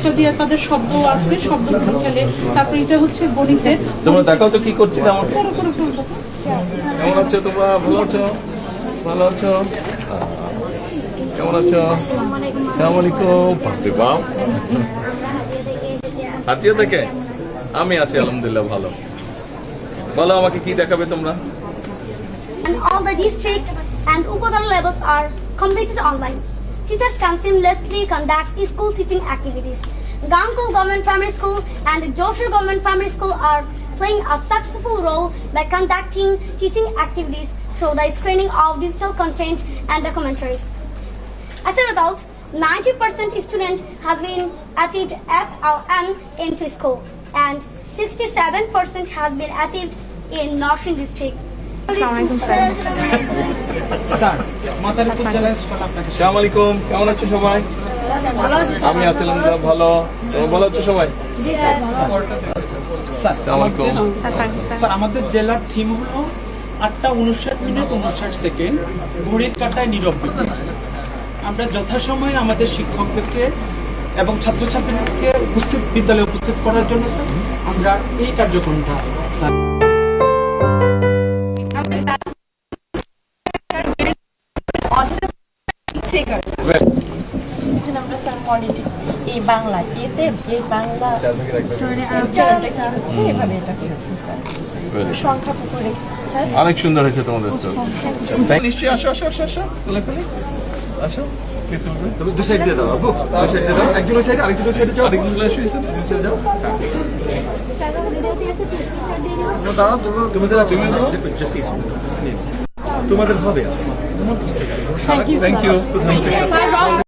এটা দিয়ে তাদের শব্দ আছে, শব্দগুলো খেলে। তারপরে এটা হচ্ছে গণিতের। তোমরা দেখাও তো কি করছি না আমার। করো করো করো। কেমন আছো তোমরা? ভালো আছো? ভালো আছো? কেমন আছো? আসসালামু আলাইকুম। বাপরে বাপ, হাতিয়া থেকে আমি আছি আলহামদুলিল্লাহ ভালো। বলো আমাকে কি দেখাবে তোমরা? And all the district and Upadara levels are completed online. Teachers can seamlessly conduct school teaching activities. Gangkul Government Primary School and Joshua Government Primary School are playing a successful role by conducting teaching activities through the screening of digital content and documentaries. As a result, 90% student has been achieved FLN into school and 67% has been achieved in Northern District. আসসালামু আলাইকুম। কেমন আছো সবাই? আমি আছি আলহামদুলিল্লাহ ভালো। তোমরা ভালো আছো সবাই? আসসালামু আলাইকুম। স্যার আমাদের জেলার থিম হলো 8:59:59 ঘড়ির কাঁটায় নীরব বিপ্লব। আমরা যথাসময়ে আমাদের শিক্ষকদেরকে এবং ছাত্রছাত্রীদেরকে বিদ্যালয়ে উপস্থিত করার জন্য স্যার আমরা এই কার্যক্রমটা স্যার আমরা স্যার পলিটিক্স এই বাংলা এতে এই বাংলা এভাবে এটা কি হচ্ছে স্যার সংখ্যা পুকুরে অনেক সুন্দর হয়েছে তোমাদের স্টোর। নিশ্চয়ই আসো আসো আসো আসো কোলে কোলে আসো। দু সাইড দিয়ে দাও আপু, দু সাইড দিয়ে দাও, একজনের সাইডে আরেকজনের সাইডে যাও, আরেকজন চলে আসো এসে সাইডে যাও। দাঁড়াও তোমাদের আছে তোমাদের হবে। Thank you.